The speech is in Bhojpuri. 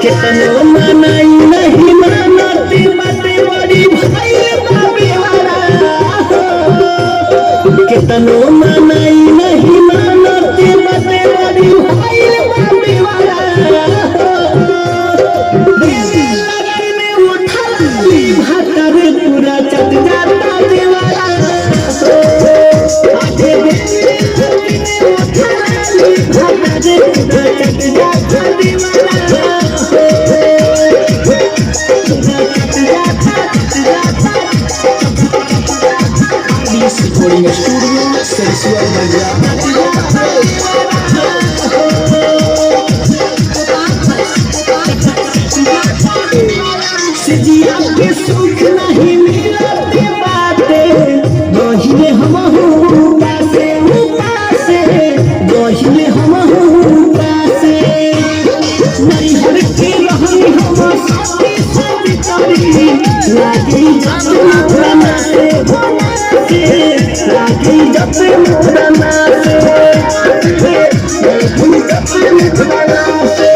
कितनो मनाई नहीं मानती बातें बड़ी भाई बाबे वाला कितनो मनाई नहीं मानती बातें बड़ी भाई बाबे वाला उठा ली भातर पूरा चट जाता देवाला आधे उठा ली भातर पूरा चट जाता देवाला Recording studio sensual manja सजिया के सुख नहीं मिलते बातें गहिले हम पासे पासे गहिले हम पासे नहीं हर के रहनी हम साथी साथी करी लागी जब मुराना से लागी जब मुराना से लागी जब मुराना से